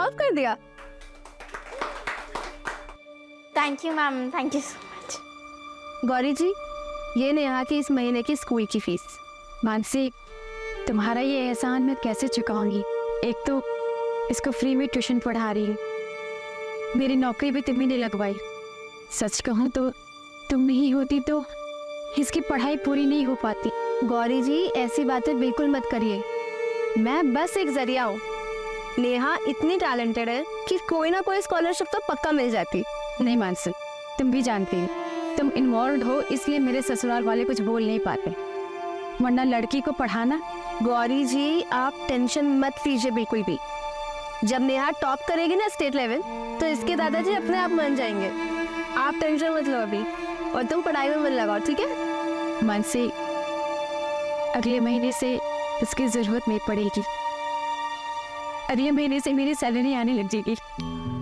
Top कर दिया। Thank you ma'am, thank you so much. Gauri ji, ये नेहा की इस महीने की स्कूल की फीस। मानसी, तुम्हारा ये एहसान मैं कैसे चुकाऊंगी? एक तो इसको फ्री में ट्यूशन पढ़ा रही है, मेरी नौकरी भी तुम्ही ने लगवाई। सच कहूँ तो तुम नहीं होती तो इसकी पढ़ाई पूरी नहीं हो पाती। गौरी जी, ऐसी बातें बिल्कुल मत करिए, मैं बस एक जरिया हूँ। नेहा इतनी टैलेंटेड है कि कोई ना कोई स्कॉलरशिप तो पक्का मिल जाती। नहीं मानसी, तुम भी जानती हो, तुम इन्वॉल्व हो इसलिए मेरे ससुराल वाले कुछ बोल नहीं पाते, वरना लड़की को पढ़ाना। गौरी जी, आप टेंशन मत लीजिए बिल्कुल भी। जब नेहा टॉप करेगी ना स्टेट लेवल, तो इसके दादाजी अपने आप मान जाएंगे। आप टेंशन मत लो अभी, और तुम पढ़ाई में मन लगाओ, ठीक है? मानसी, अगले महीने से इसकी जरूरत नहीं पड़ेगी। अगले महीने से मेरी सैलरी आने लग जाएगी।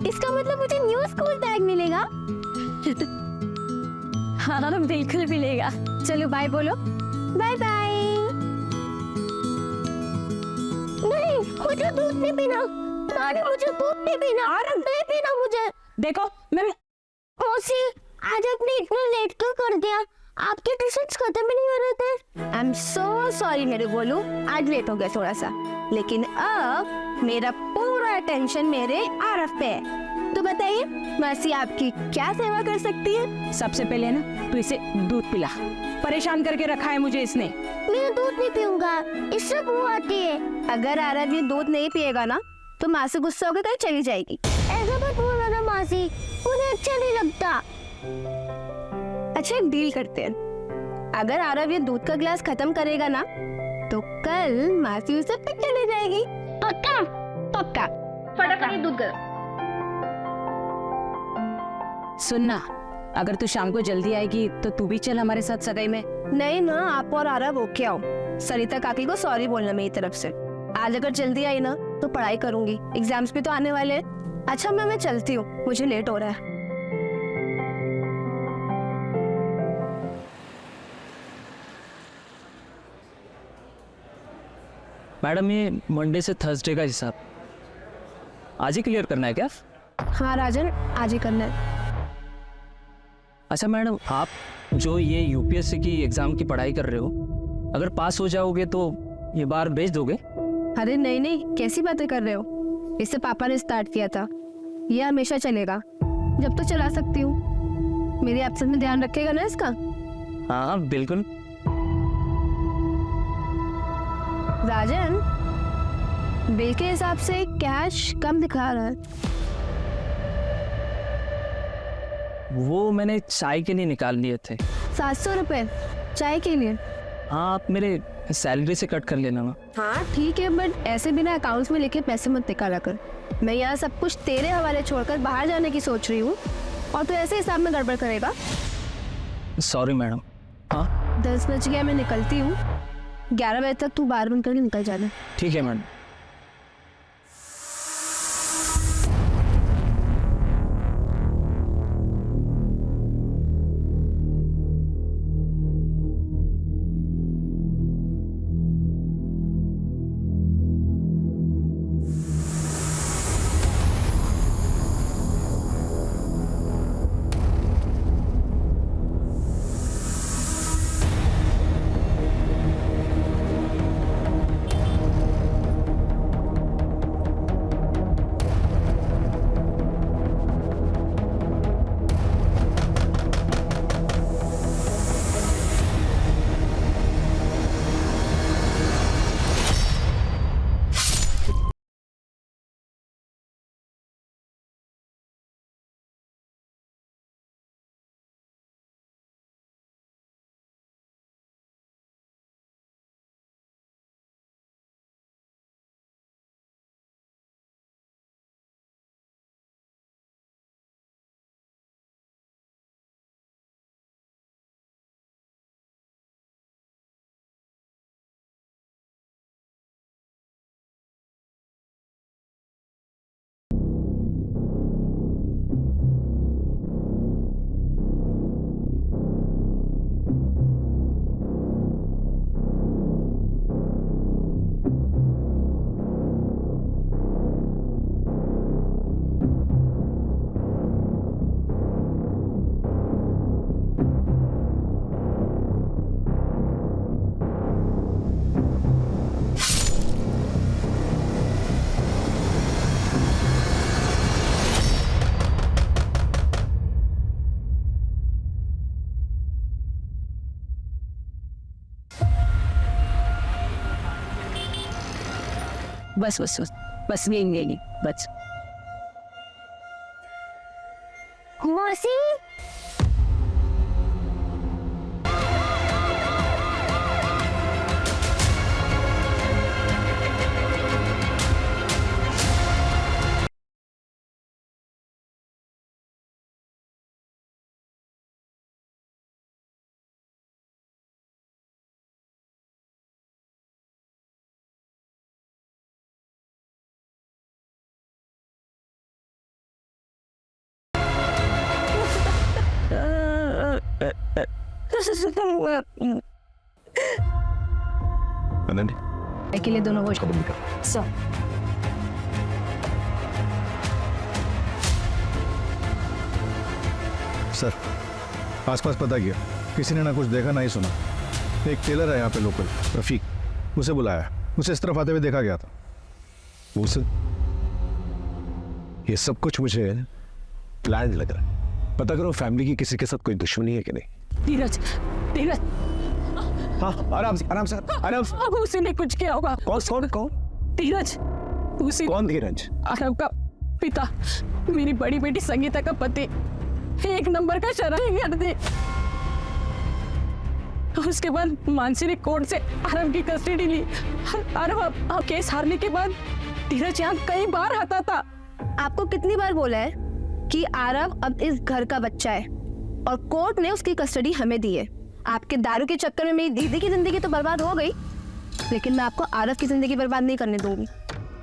इसका मतलब मुझे न्यू स्कूल बैग मिलेगा? हाँ बिल्कुल मिलेगा। चलो बाय बोलो। Bye bye. नहीं, मुझे दूध नहीं पीना। अरे मुझे दूध नहीं पीना। अरे नहीं पीना मुझे। देखो मैं मौसी, आज आपने इतना लेट क्यों कर दिया? आपके ट्यूशन्स खत्म ही नहीं हो रहे थे। आई एम सो सॉरी मेरे बोलू, आज लेट हो गया थोड़ा सा, लेकिन अब मेरा पूरा अटेंशन मेरे आरफ पे है। तो बताइए मौसी, आपकी क्या सेवा कर सकती है? सबसे पहले ना तू इसे दूध पिला, परेशान करके रखा है मुझे इसने। मैं दूध नहीं पीऊंगा, इससे बू आती है। अगर आरव ये दूध नहीं पिएगा ना, तो माँ से गुस्सा होकर कहीं चली जाएगी। ऐसा मत बोलो ना मासी, मुझे अच्छा नहीं लगता। अच्छा, एक डील करते हैं। अगर आरव ये दूध का गिलास खत्म करेगा ना, तो कल मासी उसे पिटने ले जाएगी। पक्का? पक्का। फटाफट दूध गर्म। सुनना, अगर तू शाम को जल्दी आएगी तो तू भी चल हमारे साथ सगाई में। नहीं ना, आप और आरव ओके आओ। सरिता काकी को सॉरी बोलना मेरी तरफ से। आज अगर जल्दी आई ना तो पढ़ाई करूंगी, एग्जाम्स भी तो आने वाले हैं। अच्छा मैं चलती हूँ, मुझे लेट हो रहा है। मैडम, ये मंडे से थर्सडे का हिसाब आज ही क्लियर करना है क्या? हाँ राजन, आज ही करना है। अच्छा मैडम, आप जो ये यूपीएससी की एग्ज़ाम की पढ़ाई कर रहे हो, अगर पास हो जाओगे तो ये बार भेज दोगे? अरे नहीं नहीं, कैसी बातें कर रहे हो? इससे पापा ने स्टार्ट किया था, ये हमेशा चलेगा जब तो चला सकती हूँ। मेरी एब्सेंस में ध्यान रखेगा ना इसका? हाँ बिल्कुल। राजन, बिल के हिसाब से कैश कम दिखा रहा है। वो मैंने चाय के लिए निकाल लिए थे। 700 रुपए चाय के लिए? हाँ, आप मेरे सैलरी से कट कर लेना ना। हाँ ठीक है, बट ऐसे बिना अकाउंट्स में लिखे पैसे मत निकाला कर। मैं यहाँ सब कुछ तेरे हवाले छोड़कर बाहर जाने की सोच रही हूँ, और तू ऐसे हिसाब में गड़बड़ करेगा? Sorry madam. हाँ 10 बज गया, मैं निकलती हूँ। 11 बजे तक तू बाहर बंद करके निकल जाना। ठीक है मैडम। बस बस बस बस यही बस। मौसी अनन्या के लिए दोनों वो खबर निकाल। सर सर आसपास पता किया, किसी ने ना कुछ देखा ना ही सुना। एक टेलर है यहाँ पे लोकल, रफीक, उसे बुलाया, उसे इस तरफ आते हुए देखा गया था। उसे ये सब कुछ मुझे प्लान लग रहा है। पता करो फैमिली की किसी के साथ कोई दुश्मनी है कि नहीं। धीरज धीरज हाँ आराम से आराम से आराम से। अब उसी ने कुछ किया होगा। कौन कौन धीरज उसी कौन धीरज? आरव का पिता, मेरी बड़ी बेटी संगीता का पति, एक नंबर का शराबी गर्दी। उसके बाद मानसी ने कोर्ट से आरव की कस्टडी ली। आरव अब केस हारने के बाद धीरज यहाँ कई बार आता था। आपको कितनी बार बोला है कि आरव अब इस घर का बच्चा है और कोर्ट ने उसकी कस्टडी हमें दी है। आपके दारू के चक्कर में मेरी दीदी की जिंदगी तो बर्बाद हो गई, लेकिन मैं आपको आरव की जिंदगी बर्बाद नहीं करने दूंगी।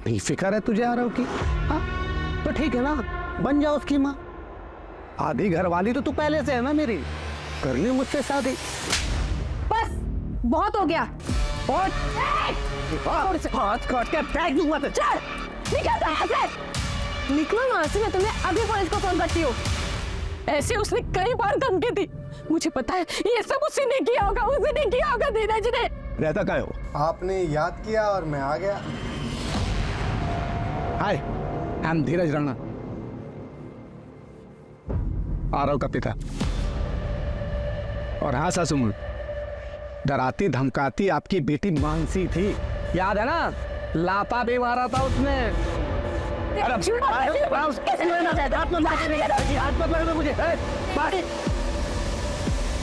नहीं फिक्र है तुझे आरव की? हाँ तो ठीक है ना, बन जाओ उसकी माँ। आधी घर वाली तो तू पहले से है ना मेरी, कर ले मुझसे शादी। बस बहुत हो गया। हाथ काट के फेंक दूंगा तो चल निकल यहाँ से, निकलो यहाँ से, मैं तुम्हें अभी पुलिस को फोन करती हूँ। ऐसे उसने कई बार धमकी दी। मुझे पता है ये सब उसी ने किया होगा, उसी ने किया होगा धीरज ने। रहता कहाँ है वो? आपने याद किया और मैं आ गया। हाय, आई एम धीरज राणा, आरव का पिता। और हाँ सासू, डराती धमकाती आपकी बेटी मानसी थी, याद है ना? लापा भी मारा था उसने।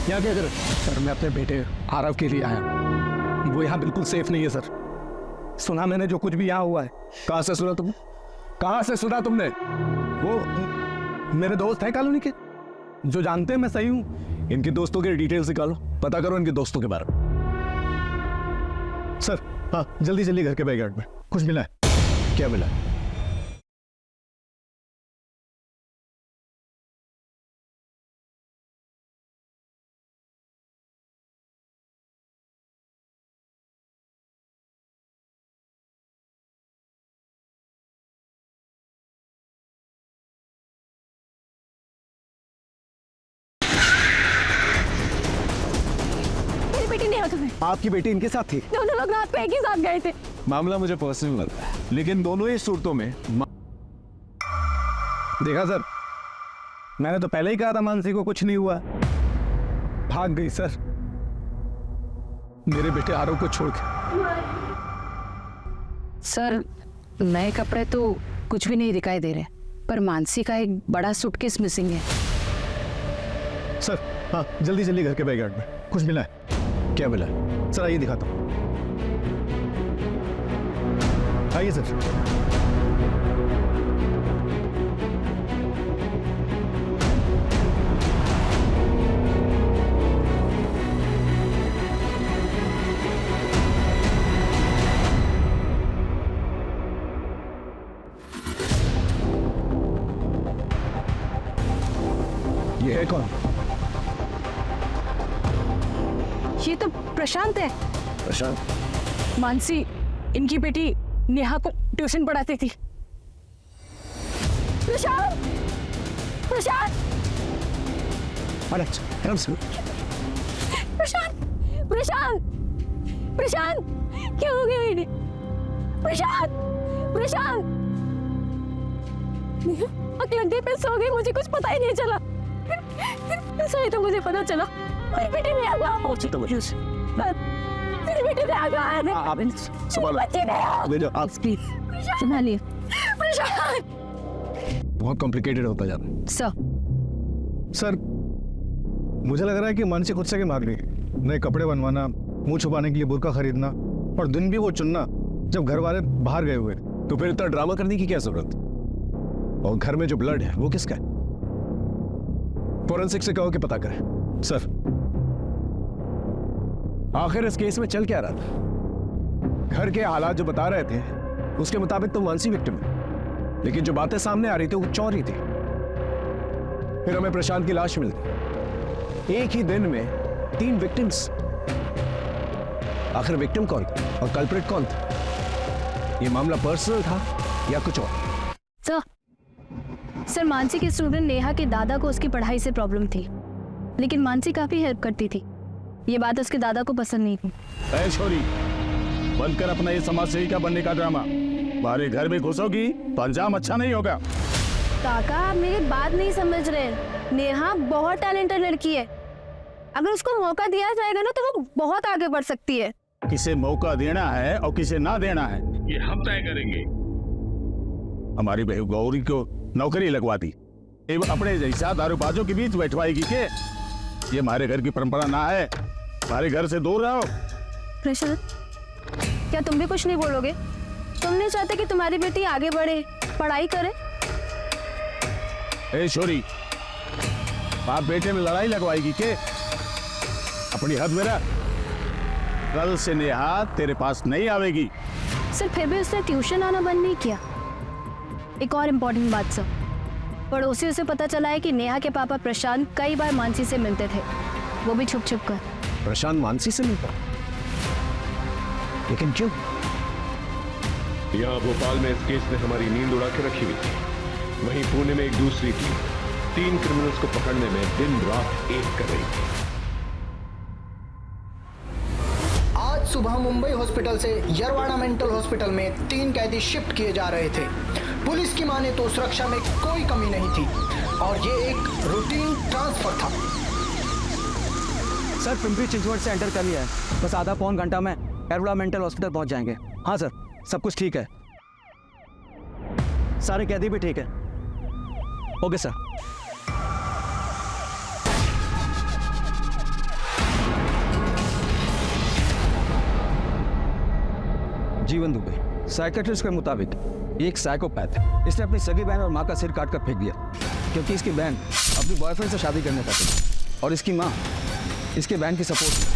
यहाँ क्या कर? सर मैं अपने बेटे आरव के लिए आया, वो यहाँ बिल्कुल सेफ नहीं है सर। सुना मैंने जो कुछ भी यहाँ हुआ है। कहाँ से सुना तुमने? कहाँ से सुना तुमने? वो मेरे दोस्त हैं कॉलोनी के, जो जानते हैं मैं सही हूँ। इनके दोस्तों के डिटेल्स निकालो, पता करो इनके दोस्तों के बारे में। सर हाँ जल्दी जल्दी घर के बैकयार्ड में कुछ मिला है? क्या मिला है? मेरी बेटी नहीं हो तुम्हें। आपकी बेटी इनके साथ थी? दोनों लोग रात को एक ही साथ गए थे। मामला मुझे पर्सनल लगता है, लेकिन दोनों ही सूरतों में देखा सर, मैंने तो पहले ही कहा था मानसी को कुछ नहीं हुआ। भाग गई सर, मेरे बेटे आरव को छोड़ के। सर नए कपड़े तो कुछ भी नहीं दिखाई दे रहे, पर मानसी का एक बड़ा सूटकेस मिसिंग है। सर हाँ जल्दी जल्दी घर के बैकयार्ड में कुछ मिला है? क्या मिला है? सर आइए दिखाता हूँ, आइए सर। ये है कौन? ये तो प्रशांत है। प्रशांत? मानसी इनकी बेटी नेहा को ट्यूशन पढ़ाती थी। प्रशांत, प्रशांत, प्रशांत, प्रशांत, प्रशांत, क्या हो गया बेटी? प्रशांत, प्रशांत, अकेले पे सो गई, मुझे कुछ पता ही नहीं चला। सही तो मुझे पता चला मेरी बेटी ने आगा मेरी बेटी ने आगा आप संभालो, ले जाओ आप। संभालिए बहुत कॉम्प्लिकेटेड होता जा रहा है। सर मुझे लग रहा है कि मानसी खुद से के मार रही है। नए कपड़े बनवाना, मुंह छुपाने के लिए बुर्का खरीदना, और दिन भी वो चुनना जब घर वाले बाहर गए हुए। तो फिर इतना ड्रामा करने की क्या जरूरत? और घर में जो ब्लड है वो किसका है? फोरेंसिक से कहो कि पता करें। सर आखिर इस केस में चल क्या रहा था? घर के हालात जो बता रहे थे उसके मुताबिक तो मानसी विक्टिम है, लेकिन जो बातें सामने आ रही थी वो चौरी थी। फिर हमें प्रशांत की लाश मिलती, एक ही दिन में 3 विक्टिम्स। आखिर विक्टिम कौन और कल्प्रिट कौन था? ये मामला पर्सनल था या कुछ और? सर मानसी के स्टूडेंट नेहा के दादा को उसकी पढ़ाई से प्रॉब्लम थी, लेकिन मानसी काफी हेल्प करती थी। ये बात उसके दादा को पसंद नहीं थी। ऐ छोरी, बंद कर अपना ये समाज सेविका बनने का ड्रामा। हमारे घर में घुसोगी तो अंजाम अच्छा नहीं होगा। काका आप मेरी बात नहीं समझ रहे। नेहा बहुत टैलेंटेड लड़की है, अगर उसको मौका दिया जाएगा ना तो वो बहुत आगे बढ़ सकती है। किसे मौका देना है और किसे ना देना है ये हम तय करेंगे। हमारी बहू गौरी को नौकरी लगवा दी, एवं अपने जैसा दारूबाजों के बीच बैठवाएगी के? ये हमारे घर की परंपरा ना है। हमारे घर से दूर रहो। प्रशांत, क्या तुम भी कुछ नहीं बोलोगे? तुम नहीं चाहते कि तुम्हारी बेटी आगे बढ़े, पढ़ाई करे? ए छोरी, बाप बेटे में लड़ाई लगवाएगी के? अपनी हद में रह। कल से नेहा तेरे पास नहीं आवेगी। सर फिर भी उसने ट्यूशन आना बंद नहीं किया। एक और इम्पोर्टेंट बात सर, पड़ोसियों से पता चला है कि नेहा के पापा प्रशांत कई बार मानसी से मिलते थे, वो भी छुप छुप कर। प्रशांत मानसी से मिलता, लेकिन क्यों? यहाँ भोपाल में इस केस ने हमारी नींद उड़ा के रखी हुई थी, वहीं पुणे में एक दूसरी टीम 3 क्रिमिनल्स को पकड़ने में दिन रात एक कर रही थी। आज सुबह मुंबई हॉस्पिटल से यरवाड़ा मेंटल हॉस्पिटल में 3 कैदी शिफ्ट किए जा रहे थे। पुलिस की माने तो सुरक्षा में कोई कमी नहीं थी और ये एक रूटीन ट्रांसफर था। सर पिंपरी चिंचवड से एंटर कर लिया है, बस आधा पौन घंटा में यरवाड़ा मेंटल हॉस्पिटल पहुंच जाएंगे। हाँ सर, सब कुछ ठीक है, सारे कैदी भी ठीक है। Okay sir. जीवन दुबे साइकेट्रिस्ट के मुताबिक ये एक साइकोपैथ है। इसने अपनी सगी बहन और माँ का सिर काट कर फेंक दिया, क्योंकि इसकी बहन अपनी बॉयफ्रेंड से शादी करना चाहती थी और इसकी माँ इसके बहन की सपोर्ट।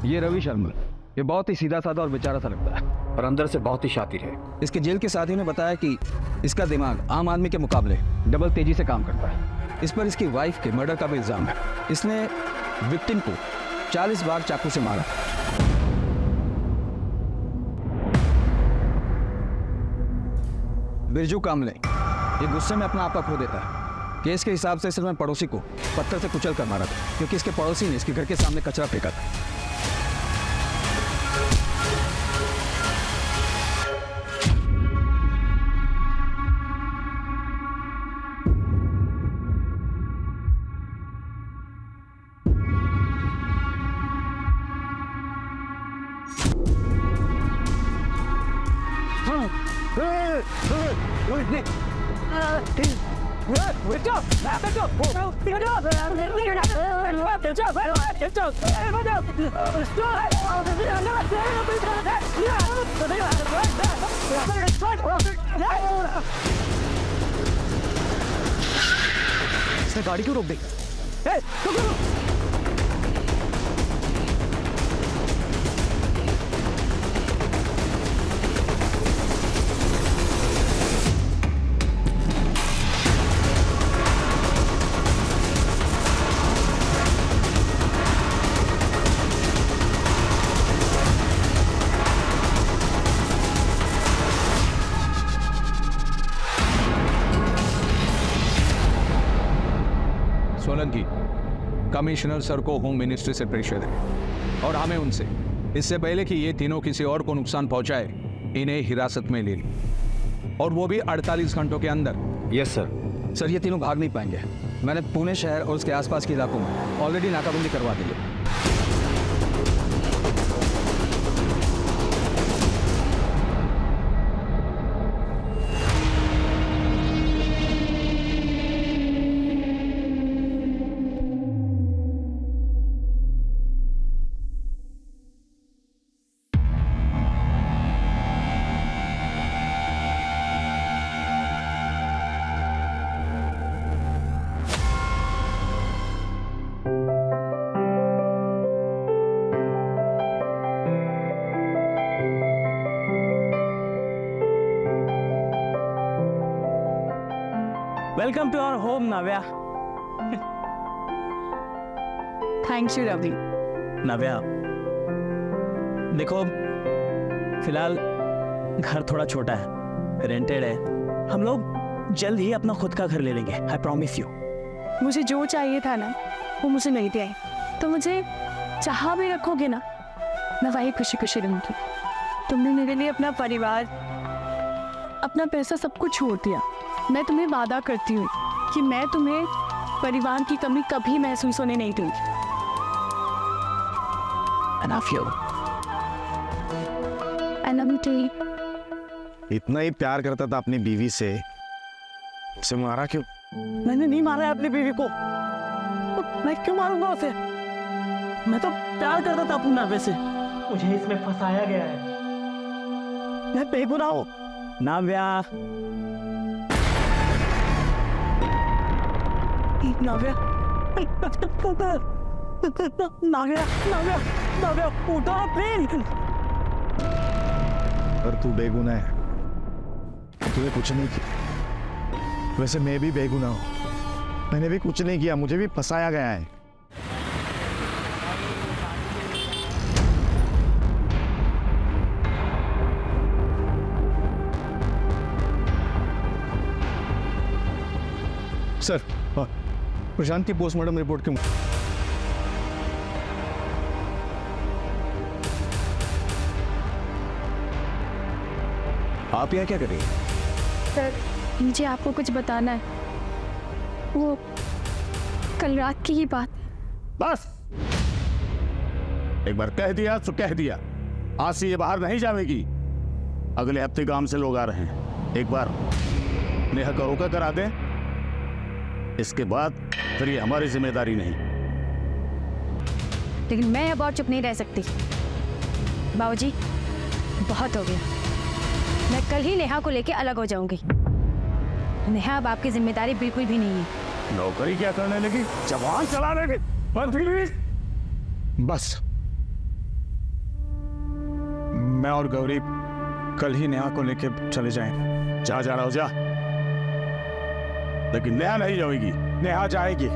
ये रवि शर्मा, ये बहुत ही सीधा साधा और बेचारा सा लगता है, और अंदर से बहुत ही शातिर है। इसके जेल के साथियों ने बताया कि इसका दिमाग आम आदमी के मुकाबले डबल तेजी से काम करता है। इस पर इसकी वाइफ के मर्डर का भी इल्जाम है। इसने विक्टिम को 40 बार चाकू से मारा। बिरजू कामले ये गुस्से में अपना आपा खो देता है। केस के हिसाब से इसने पड़ोसी को पत्थर से कुचल कर मारा था, क्योंकि इसके पड़ोसी ने इसके घर के सामने कचरा फेंका था। इसने गाड़ी क्यों रोक दी? सोलंकी, कमिश्नर सर को होम मिनिस्ट्री से प्रेशर है और हमें उनसे इससे पहले कि ये तीनों किसी और को नुकसान पहुंचाए, इन्हें हिरासत में ले ली, और वो भी 48 घंटों के अंदर। Yes sir. सर ये तीनों भाग नहीं पाएंगे, मैंने पुणे शहर और उसके आसपास के इलाकों में ऑलरेडी नाकाबंदी करवा दी है। Welcome to our home Navya. Thank you Ravi. Navya देखो, फिलहाल घर थोड़ा छोटा है, रेंटेड है। हम लोग जल्द ही अपना खुद का घर ले लेंगे, आई प्रॉमिस यू। मुझे जो चाहिए था ना वो मुझे नहीं दिया, तो मुझे जहाँ भी रखोगे ना मैं वही खुशी खुशी रहूंगी। तुमने मेरे लिए अपना परिवार, अपना पैसा सब कुछ छोड़ दिया। मैं तुम्हें वादा करती हूँ कि मैं तुम्हें परिवार की कमी कभी महसूस होने नहीं दूंगी। I love you. I love you too. इतना ही प्यार करता था अपनी बीवी से, उसे मारा क्यों? मैंने नहीं मारा है अपनी बीवी को, तो मैं क्यों मारूंगा उसे? मैं तो प्यार करता था अपनी नावे से, मुझे इसमें फंसाया गया है। मैं बेगुनाह हूँ। नाव्या, नाव्या, नाव्या, नाव्या, नाव्या, उठो प्लीज। पर तू बेगुनाह है, तूने कुछ नहीं किया। वैसे मैं भी बेगुनाह हूं, मैंने भी कुछ नहीं किया, मुझे भी फंसाया गया है। सर, प्रशांत की पोस्टमार्टम रिपोर्ट क्यों? आप यहाँ क्या कर रही हैं? सर, मुझे आपको कुछ बताना है। वो कल रात की ही बात। बस एक बार कह दिया तो कह दिया, आज से ये बाहर नहीं जाएगी। अगले हफ्ते गांव से लोग आ रहे हैं, एक बार नेहा का रोका करा दें, इसके बाद फिर ये हमारी जिम्मेदारी नहीं। लेकिन मैं अब और चुप नहीं रह सकती। बाबूजी, बहुत हो गया। मैं कल ही नेहा को लेके अलग हो जाऊंगी। नेहा अब आपकी जिम्मेदारी बिल्कुल भी नहीं है। नौकरी क्या करने लगी, जवान चलाने लगी। बस मैं और गौरी कल ही नेहा को लेके चले जाएं। जा रहा हो जा, लेकिन नेहा नहीं जाएगी। नेहा जाएगी।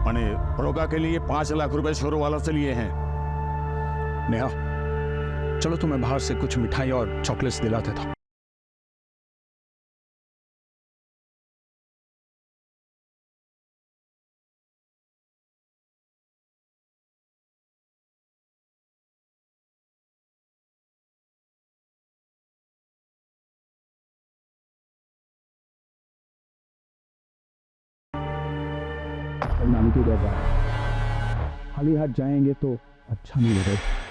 मैंने रोका के लिए 5 लाख रुपए शोरूम वाला से लिए हैं। नेहा चलो, तुम्हें बाहर से कुछ मिठाई और चॉकलेट्स दिला देता हूं। नानी की जगह खाली हाथ जाएंगे तो अच्छा नहीं लगेगा।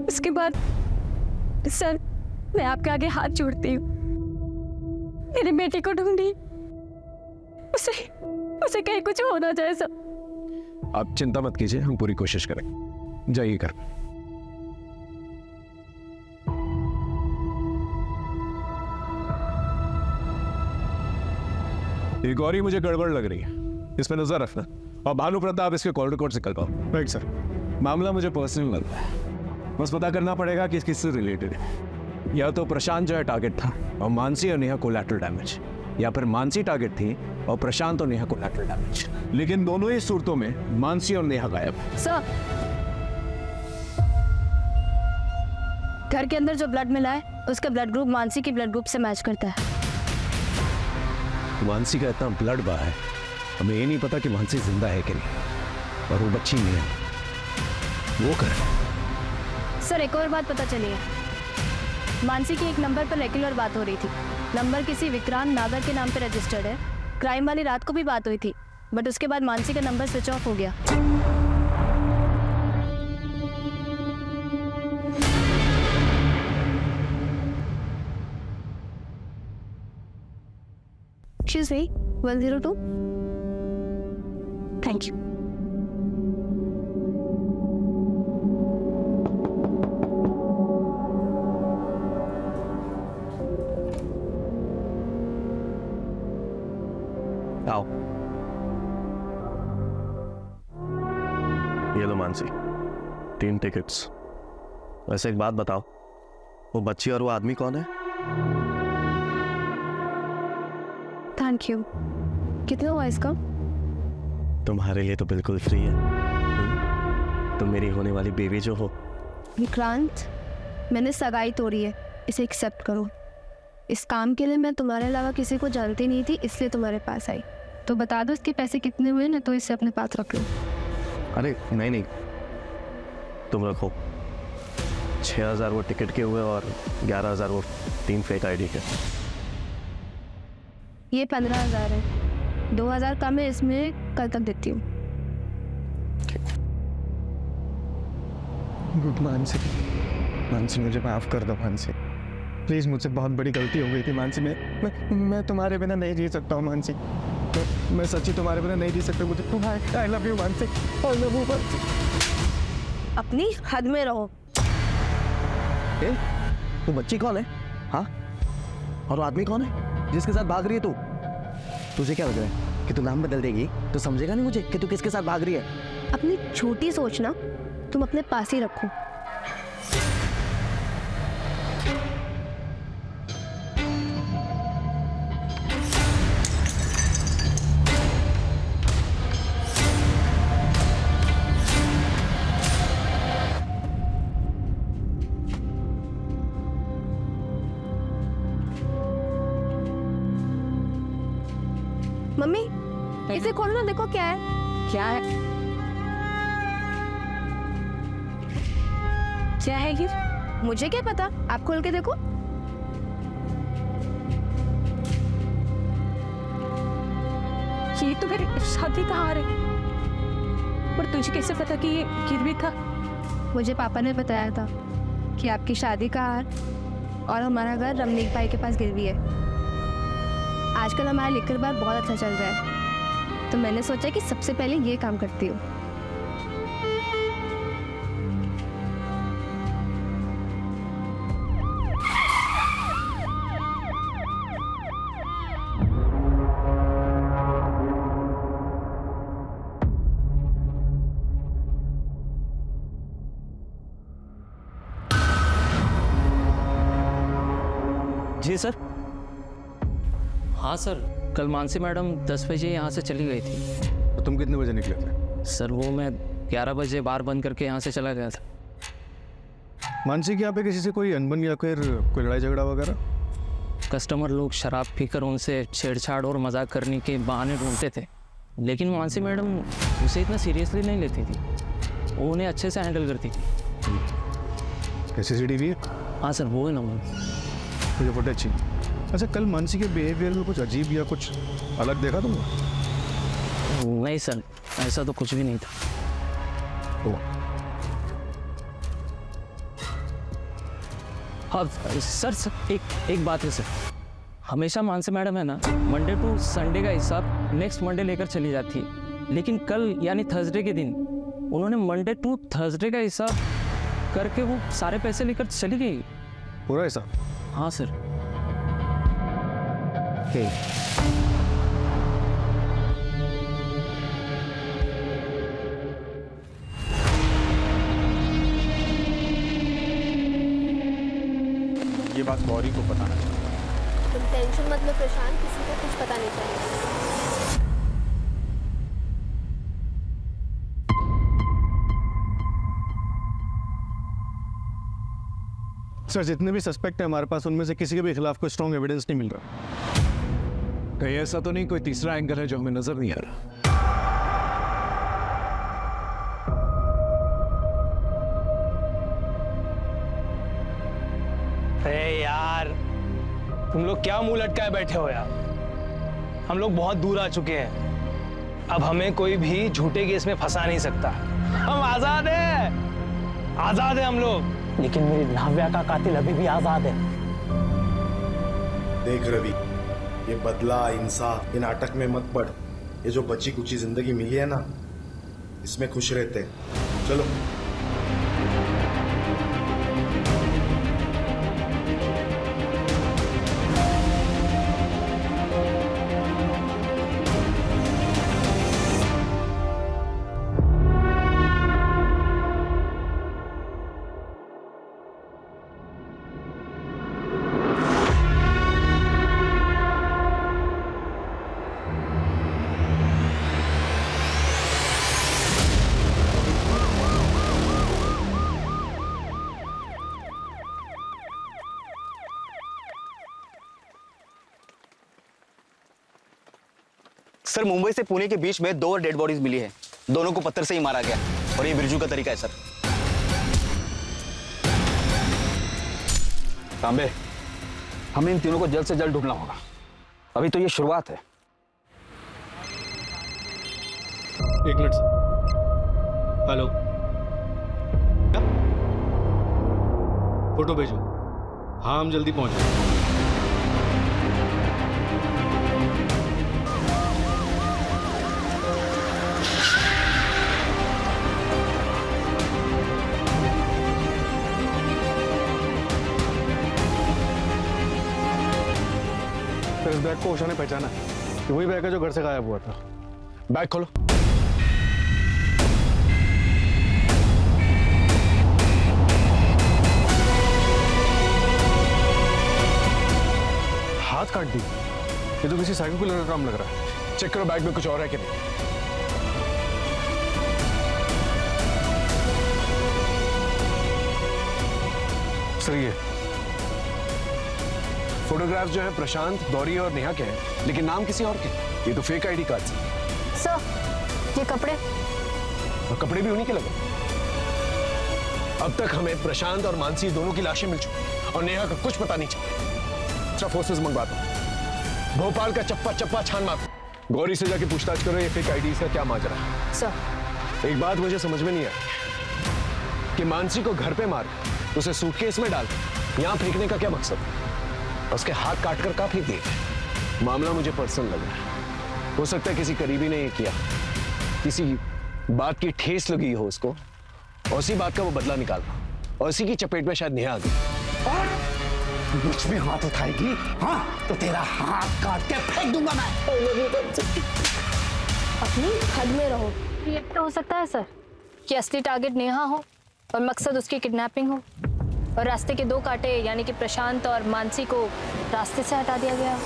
उसके बाद सर, मैं आपके आगे हाथ जोड़ती हूँ। मेरे बेटे को ढूंढिए, उसे कहीं कुछ हो ना जाए। सब आप चिंता मत कीजिए, हम पूरी कोशिश करेंगे। जाइए घर। ये गौरी मुझे गड़बड़ लग रही है, इस पर नजर रखना। और भानु प्रताप इसके कॉल रिकॉर्ड से निकल पाओ। Right sir. मामला मुझे पर्सनल लगता है, बस पता करना पड़ेगा कि किससे रिलेटेड है। या तो प्रशांत जो है टारगेट था और मानसी और नेहा कोलैटरल डैमेज, या फिर मानसी टारगेट थी और प्रशांत और नेहा कोलैटरल डैमेज। लेकिन दोनों ही सूरतों में मानसी और नेहा गायब। सर, घर के अंदर जो ब्लड मिला है उसका ब्लड ग्रुप मानसी के ब्लड ग्रुप से मैच करता है। मानसी का इतना ब्लड बहा है, हमें ये नहीं पता कि मानसी जिंदा है कि नहीं, और वो बच्ची नहीं है। वो कर सर एक और बात पता चली है, मानसी की एक नंबर पर रेगुलर बात हो रही थी। नंबर किसी विक्रांत नागर के नाम पर रजिस्टर्ड है। क्राइम वाली रात को भी बात हुई थी, बट उसके बाद मानसी का नंबर स्विच ऑफ हो गया। Excuse me, 102? Thank you. आओ। ये लो मानसी, 3 टिकट्स। वैसे एक बात बताओ, वो बच्ची और वो आदमी कौन है? Thank you. कितना हुआ इसका? तुम्हारे लिए तो बिल्कुल फ्री है। तुम मेरी होने वाली बेबी जो हो। विक्रांत, मैंने सगाई तोड़ी है, इसे एक्सेप्ट करो। इस काम के लिए मैं तुम्हारे अलावा किसी को जानती नहीं थी, इसलिए तुम्हारे पास आई। तो बता दो इसके पैसे कितने हुए ना, तो इसे अपने पास रख लो। अरे नहीं, तुम रखो। 6,000 वो टिकट के हुए और 11,000 वो 3 फेक आईडी के। ये 15,000 है, 2,000 कम है, इसमें कल तक देती हूँ। मानसी मुझे माफ कर दो मानसी, प्लीज, मुझसे बहुत बड़ी गलती हो गई थी मानसी। मैं तुम्हारे बिना नहीं जी सकता हूँ मानसी। मैं सच्ची तुम्हारे बिना नहीं जी सकता। मुझे I love you Mansi, I love you Mansi. अपनी हद में रहो। तू बच्ची कौन है? हाँ, और वो आदमी कौन है जिसके साथ भाग रही है तू? तुझे क्या लग रहा है कि तू नाम बदल देगी तो समझेगा नहीं मुझे कि तू किसके साथ भाग रही है? अपनी छोटी सोच ना तुम अपने पास ही रखो। मम्मी, इसे खोलो ना, देखो क्या है। क्या है? क्या है ये? मुझे क्या पता, आप खोल के देखो। ये तो मेरी शादी का हार है। पर तुझे कैसे पता कि ये गिरवी था? मुझे पापा ने बताया था कि आपकी शादी का हार और हमारा घर रमनीक भाई के पास गिरवी है। आजकल हमारा लिकर बार बहुत अच्छा चल रहा है, तो मैंने सोचा कि सबसे पहले ये काम करती हूँ। जी सर। हाँ सर, कल मानसी मैडम 10 बजे यहाँ से चली गई थी। तो तुम कितने बजे निकले थे? सर वो मैं 11 बजे बार बंद करके यहाँ से चला गया था। मानसी के यहाँ पे किसी से कोई अनबन या फिर कोई लड़ाई झगड़ा वगैरह? कस्टमर लोग शराब पीकर उनसे छेड़छाड़ और मजाक करने के बहाने ढूंढते थे, लेकिन मानसी मैडम उसे इतना सीरियसली नहीं लेती थी, वो उन्हें अच्छे से हैंडल करती थी। CCTV है? हाँ सर, वो है ना। मुझे फुटेज चाहिए। अच्छा, कल मानसी के बिहेवियर में कुछ अजीब या कुछ अलग देखा तुमने? नहीं सर, ऐसा तो कुछ भी नहीं था। हाँ सर, एक बात है सर, हमेशा मानसी मैडम है ना, मंडे टू संडे का हिसाब नेक्स्ट मंडे लेकर चली जाती है, लेकिन कल यानी थर्सडे के दिन उन्होंने मंडे टू थर्सडे का हिसाब करके वो सारे पैसे लेकर चली गई। पूरा हिसाब? हाँ सर। ये बात गौरी को बताना चाहिए। तुम टेंशन मत लो प्रशांत, किसी को कुछ पता नहीं चलेगा। सर, जितने भी सस्पेक्ट हैं हमारे पास, उनमें से किसी के भी खिलाफ कोई स्ट्रॉन्ग एविडेंस नहीं मिल रहा। कहीं ऐसा तो नहीं कोई तीसरा एंगल है जो हमें नजर नहीं आ रहा? तुम लोग क्या मुंह लटकाए बैठे हो यार? हम लोग बहुत दूर आ चुके हैं। अब हमें कोई भी झूठे केस में फंसा नहीं सकता। हम आजाद हैं, आजाद हैं हम लोग। लेकिन मेरी नाव्या का कातिल अभी भी आजाद है। देख रवि, ये बदला इंसाफ ये नाटक में मत पड़। ये जो बची कुची जिंदगी मिली है ना, इसमें खुश रहते हैं। चलो। सर, मुंबई से पुणे के बीच में 2 और डेड बॉडीज मिली है। दोनों को पत्थर से ही मारा गया और ये बिरजू का तरीका है सर। तांबे, हमें इन तीनों को जल्द से जल्द ढूंढना होगा। अभी तो ये शुरुआत है। एक मिनट सर। हेलो, फोटो भेजो। हाँ, हम जल्दी पहुंच गए। इस बैग को उषा ने पहचाना कि वही बैग है जो घर से गायब हुआ था। बैग खोलो। हाथ काट दी। ये तो किसी साइको किलर का काम लग रहा है। चेक करो बैग में कुछ और है कि नहीं। सर, ये फोटोग्राफ्स जो है प्रशांत, गौरी और नेहा के हैं, लेकिन नाम किसी और के। ये तो फेक आईडी कार्ड है। सर, ये कपड़े और कपड़े भी उन्हीं के लगे। अब तक हमें प्रशांत और मानसी दोनों की लाशें मिल चुकी और नेहा का कुछ पता नहीं चला। अच्छा, फोर्सेस मंगवाता हूं। भोपाल का चप्पा चप्पा छान मारो। गौरी से जाके पूछताछ करो ये फेक आईडी का क्या माजरा है। सर, एक बात मुझे समझ में नहीं आई कि मानसी को घर पे मार उसे सूटकेस में डाल यहां फेंकने का क्या मकसद है? उसके हाथ काटकर कहाँ फेंक दिए? मामला मुझे पर्सनल लग रहा है। हो सकता है किसी करीबी ने ये किया, किसी बात की ठेस लगी हो उसको और उसी बात का वो बदला निकालना, और उसी की चपेट में शायद नेहा आ गई। मुझ में हाथ उठाएगी हाँ तो तेरा हाथ काट के फेंक दूंगा मैं। अपनी हद में रहो। ये तो हो सकता है सर कि असली टारगेट नेहा हो और मकसद उसकी किडनैपिंग हो, और रास्ते के 2 कांटे यानी कि प्रशांत और मानसी को रास्ते से हटा दिया गया।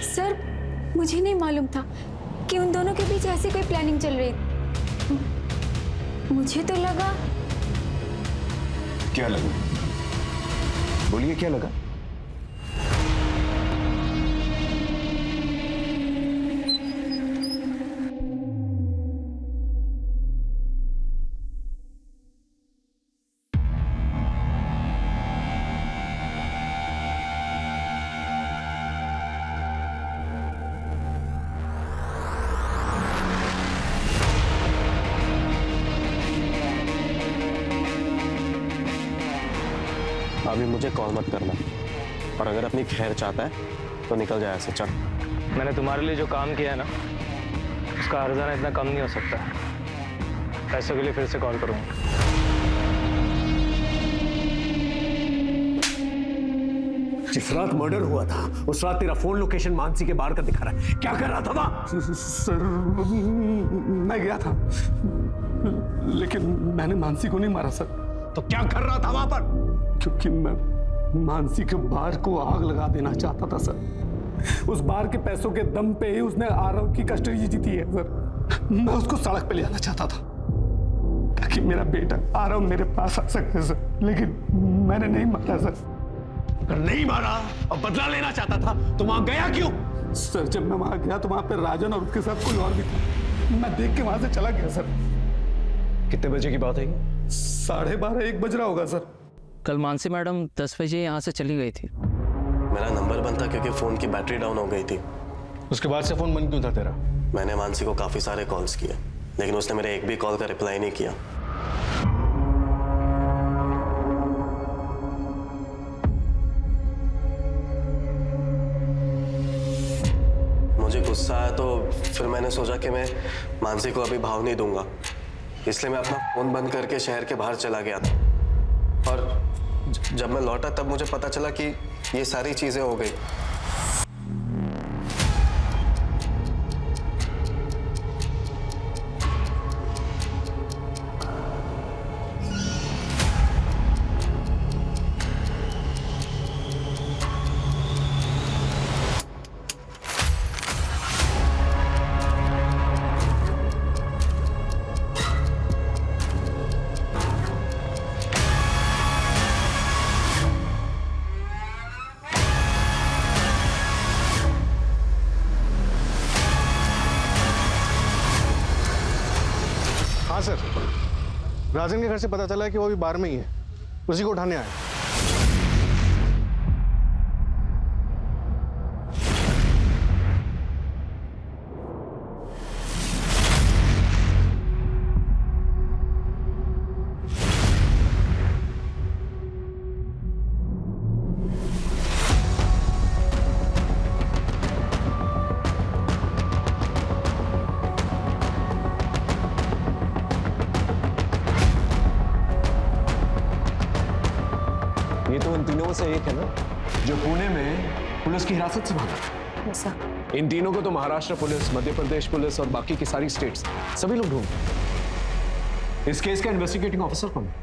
सर, मुझे नहीं मालूम था कि उन दोनों के बीच ऐसी कोई प्लानिंग चल रही। मुझे तो लगा। क्या लगा? बोलिए, क्या लगा? अभी मुझे कॉल मत करना, और अगर अपनी खैर चाहता है तो निकल जाए ऐसे। चल, मैंने तुम्हारे लिए जो काम किया है ना, उसका हर्जाना इतना कम नहीं हो सकता। पैसों के लिए फिर से कॉल करूंगा। जिस रात मर्डर हुआ था उस रात तेरा फोन लोकेशन मानसी के बाहर का दिखा रहा है। क्या कर रहा था वहां? सर मैं गया था, लेकिन मैंने मानसी को नहीं मारा सर। तो क्या कर रहा था वहां पर? क्योंकि मैं मानसी के बार को आग लगा देना चाहता था सर। उस बार के पैसों के दम पे ही उसने आरव की कस्टडी जीती है सर। मैं उसको सड़क पे ले आना चाहता था ताकि मेरा बेटा आरव मेरे पास आ सके सर, लेकिन मैंने नहीं मारा सर। अगर नहीं मारा और बदला लेना चाहता था तो वहां गया क्यों? सर जब मैं वहां गया तो वहां पे राजन और उसके साथ कोई और भी था। मैं देख के वहां से चला गया सर। कितने बजे की बात है? 12:30 1 बज रहा होगा सर। कल मानसी मैडम 10 बजे यहाँ से चली गई थी। मेरा नंबर बंद था क्योंकि फोन की बैटरी डाउन हो गई थी। उसके बाद से फोन बंद क्यों था तेरा? मैंने मानसी को काफी सारे कॉल्स किए, लेकिन उसने मेरे एक भी कॉल का रिप्लाई नहीं किया। मुझे गुस्सा आया तो फिर मैंने सोचा कि मैं मानसी को अभी भाव नहीं दूंगा, इसलिए मैं अपना फोन बंद करके शहर के बाहर चला गया था। और जब मैं लौटा तब मुझे पता चला कि ये सारी चीजें हो गई। हाँ सर, राजन के घर से पता चला है कि वो अभी बार में ही है, उसी को उठाने आए। ये तो उन तीनों में से एक है ना जो पुणे में पुलिस की हिरासत से भागा था। ऐसा इन तीनों को तो महाराष्ट्र पुलिस, मध्य प्रदेश पुलिस और बाकी की सारी स्टेट्स सभी लोग ढूंढते हैं। इस केस का इन्वेस्टिगेटिंग ऑफिसर कौन है?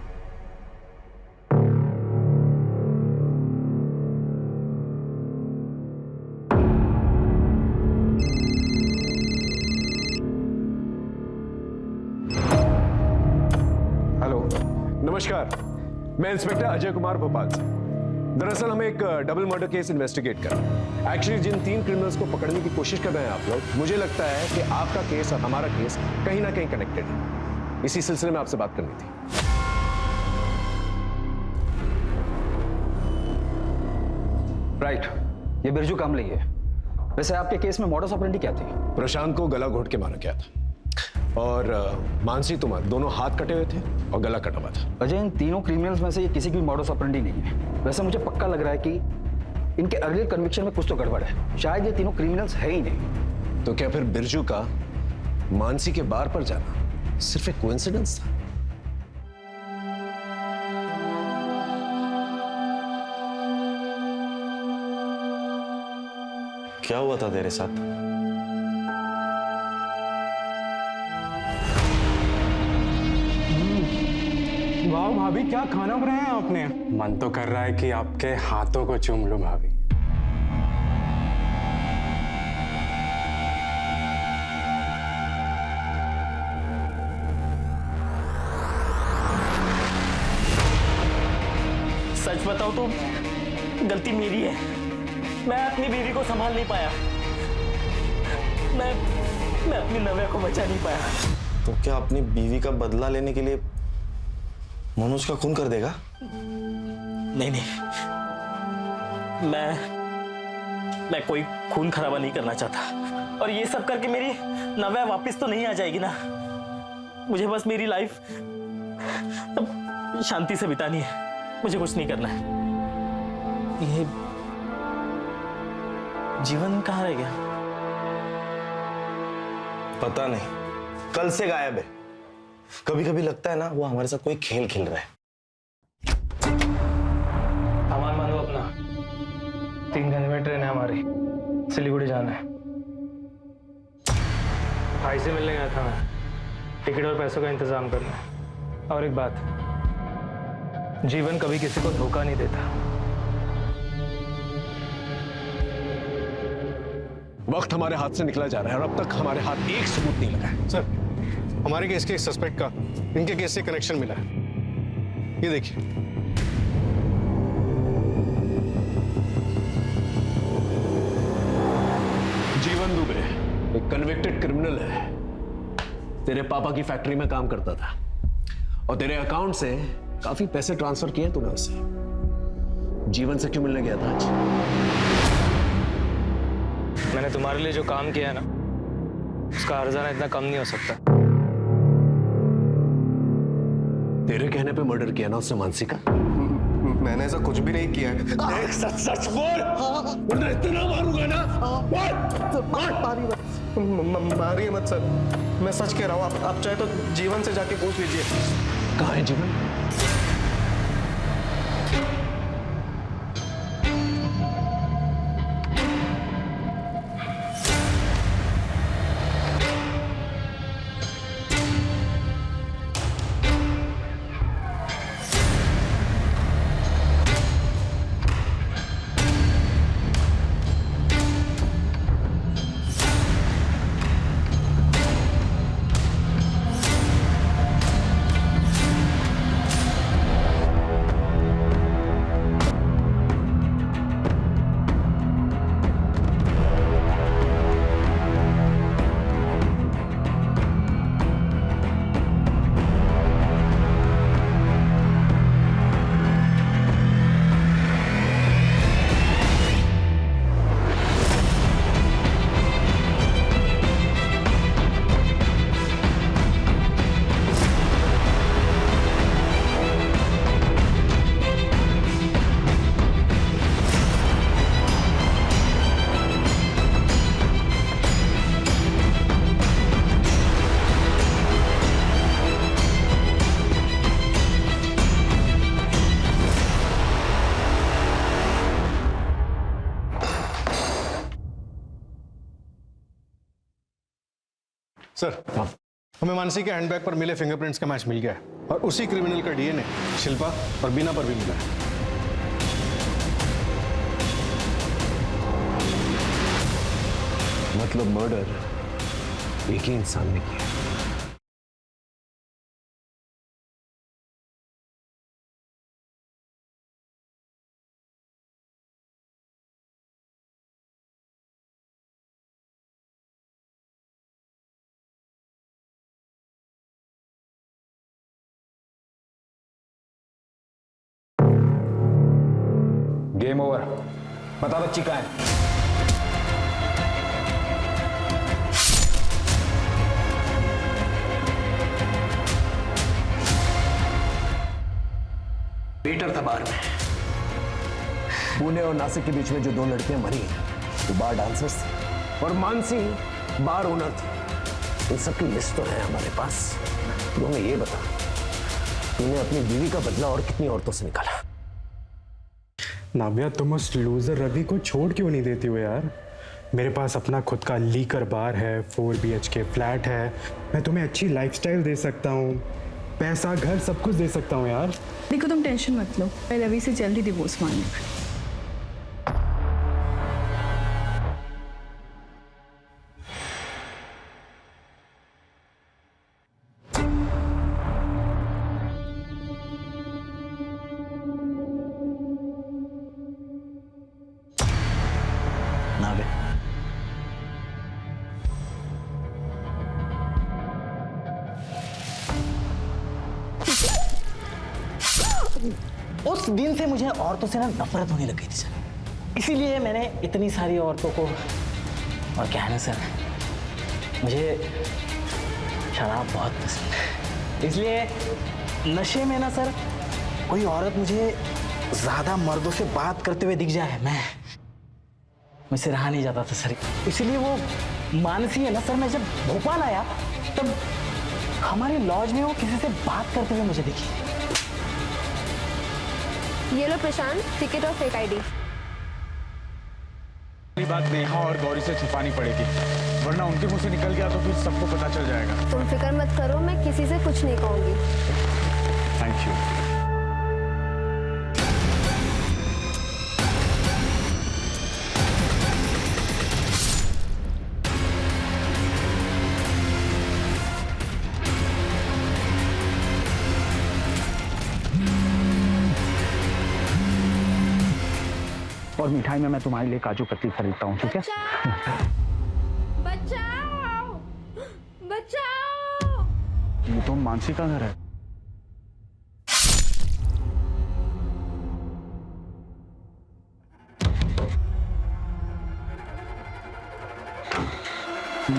हेलो, नमस्कार, मैं इंस्पेक्टर अजय कुमार भोपाल से। दरअसल हम एक डबल मर्डर केस इन्वेस्टिगेट कर रहे हैं। एक्चुअली जिन 3 क्रिमिनल्स को पकड़ने की कोशिश कर रहे हैं आप लोग, मुझे लगता है कि आपका केस और हमारा केस कहीं ना कहीं कनेक्टेड है। इसी सिलसिले में आपसे बात करनी थी। राइट, ये बिरजू कामले है। वैसे आपके केस में मॉडस ऑपरेंडी क्या थी? प्रशांत को गला घोट के मारा गया था और मानसी तुमार दोनों हाथ कटे हुए थे और गला कटा हुआ था। अजय, इन तीनों क्रिमिनल्स में से ये किसी की भी मॉडस ऑपरेंडी नहीं है। वैसे मुझे पक्का लग रहा है कि इनके अर्लियर कन्विक्शन में कुछ तो गड़बड़ है। शायद ये तीनों क्रिमिनल्स है ही नहीं। तो क्या फिर बिरजू का मानसी के बार पर जाना सिर्फ एक कोइंसिडेंस था? क्या हुआ था तेरे साथ? वाह भाभी, क्या खाना बनाया है आपने? मन तो कर रहा है कि आपके हाथों को चूम लूं भाभी। सच बताओ तो गलती मेरी है। मैं अपनी बीवी को संभाल नहीं पाया। मैं अपनी नव्या को बचा नहीं पाया। तो क्या अपनी बीवी का बदला लेने के लिए मनोज का खून कर देगा? नहीं नहीं, मैं कोई खून खराबा नहीं करना चाहता। और ये सब करके मेरी नव्या वापस तो नहीं आ जाएगी ना। मुझे बस मेरी लाइफ अब शांति से बितानी है। मुझे कुछ नहीं करना है। ये जीवन कहाँ रह गया? पता नहीं, कल से गायब है। कभी कभी लगता है ना वो हमारे साथ कोई खेल खेल रहा है। आभार मानो अपना। सिलीगुड़ी जाना है। भाई से मिलने गया था मैं, टिकट और पैसों का इंतजाम करना है। और एक बात, जीवन कभी किसी को धोखा नहीं देता। वक्त हमारे हाथ से निकला जा रहा है और अब तक हमारे हाथ एक सबूत नहीं लगा है। सर, हमारे केस के सस्पेक्ट का इनके केस से कनेक्शन मिला है। ये देखिए। जीवन दुबे एक कन्विक्टेड क्रिमिनल है। तेरे पापा की फैक्ट्री में काम करता था और तेरे अकाउंट से काफी पैसे ट्रांसफर किए तूने उससे। जीवन से क्यों मिलने गया था आज? मैंने तुम्हारे लिए जो काम किया है ना, उसका हर्जाना इतना कम नहीं हो सकता। तेरे कहने पे मर्डर किया ना उसने मानसी का? मैंने ऐसा कुछ भी नहीं किया है। सच सच बोल, वरना इतना मारूंगा ना। मारिए मत सर, मैं सच कह रहा हूँ। आप चाहे तो जीवन से जाके पूछ लीजिए। कहाँ है जीवन? सर, हमें मानसी के हैंडबैग पर मिले फिंगरप्रिंट्स का मैच मिल गया है और उसी क्रिमिनल का डीएनए शिल्पा और बीना पर भी मिला है। मतलब मर्डर एक ही इंसान ने किया। Game over. बता बच्ची कहाँ है? वेटर था बार में। पुणे और नासिक के बीच में जो दो लड़कियां मरी वो बार डांसर्स थी और मानसी बार ओनर थी। इन सबकी लिस्ट तो है हमारे पास। तो हमें ये बता, तूने अपनी बीवी का बदला और कितनी औरतों से निकाला? नाव्या, तुम उस लूजर रवि को छोड़ क्यों नहीं देती हो यार? मेरे पास अपना खुद का लीकर बार है, 4 BHK फ्लैट है, मैं तुम्हें अच्छी लाइफस्टाइल दे सकता हूँ, पैसा घर सब कुछ दे सकता हूँ यार। देखो तुम टेंशन मत लो, मैं रवि से जल्दी डिवोर्स मांगूंगी। उस दिन से मुझे औरतों से ना नफरत होने लगी थी सर। इसीलिए मैंने इतनी सारी औरतों को, और क्या है ना सर, मुझे शराब बहुत पसंद है, इसलिए नशे में ना सर कोई औरत मुझे ज्यादा मर्दों से बात करते हुए दिख जाए, मुझसे रहा नहीं जाता था सर। इसलिए वो मानसी है ना सर, मैं जब भोपाल आया तब हमारे लॉज में वो किसी से बात करते हुए मुझे दिखी। ये लो प्रशांत, टिकट और फेक आईडी। ये बात नेहा और गौरी से छुपानी पड़ेगी, वरना उनके मुंह से निकल गया तो फिर सबको पता चल जाएगा। तुम फिक्र मत करो, मैं किसी से कुछ नहीं कहूंगी। Thank you. और मिठाई में मैं तुम्हारे लिए काजू कतली खरीदता हूँ, ठीक है? बचाओ! बचाओ! ये तो मानसी का घर है।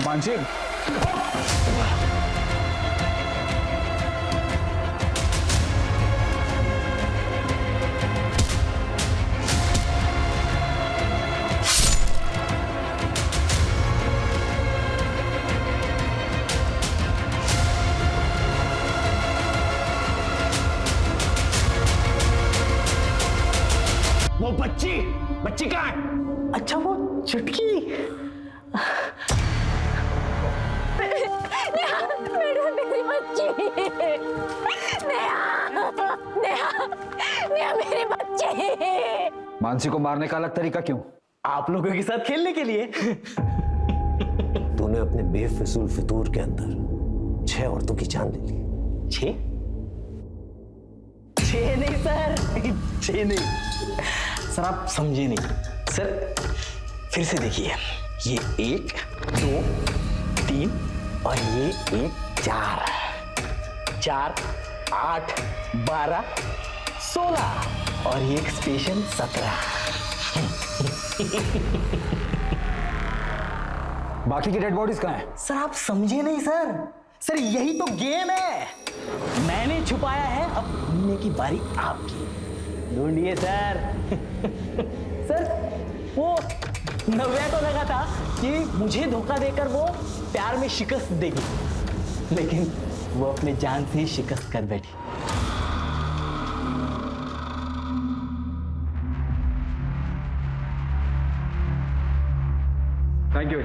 मानसी, वो बच्ची कहाँ है? अच्छा वो चुटकी। मेरी बच्ची! नेहा मेरी बच्ची! मानसी को मारने का अलग तरीका क्यों? आप लोगों के साथ खेलने के लिए। तूने अपने बेफिजूल फितूर के अंदर 6 औरतों की जान ले ली। 6 नहीं सर, 6 नहीं सर, आप समझे नहीं सर। फिर से देखिए, ये 1 2 3 और ये 1 4 4 8 12 16 और ये एक स्पेशल 17। बाकी की डेड बॉडीज कहाँ हैं? सर आप समझे नहीं सर यही तो गेम है। मैंने छुपाया है, अब ढूंढने की बारी आपकी। ढूंढिए सर। सर वो नव्या को लगा था कि मुझे धोखा देकर वो प्यार में शिकस्त देगी, लेकिन वो अपने जान से ही शिकस्त कर बैठी। Thank you.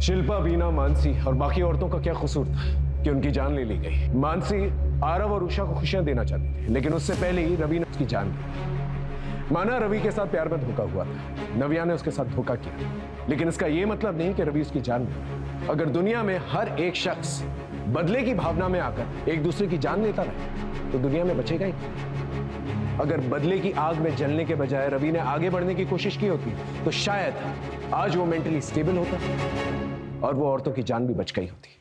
शिल्पा, बीना, मानसी और बाकी औरतों का क्या कसूर था कि उनकी जान ले ली गई? मानसी आरव और उषा को खुशियां देना चाहती थी, लेकिन उससे पहले ही रवि ने उसकी जान ली। माना रवि के साथ प्यार में धोखा हुआ था, नव्या ने उसके साथ धोखा किया, लेकिन इसका यह मतलब नहीं कि रवि उसकी जान ले। अगर दुनिया में हर एक शख्स बदले की भावना में आकर एक दूसरे की जान लेता रहे तो दुनिया में बचेगा ही। अगर बदले की आग में जलने के बजाय रवि ने आगे बढ़ने की कोशिश की होती तो शायद आज वो मेंटली स्टेबल होता और वो औरतों की जान भी बच गई होती।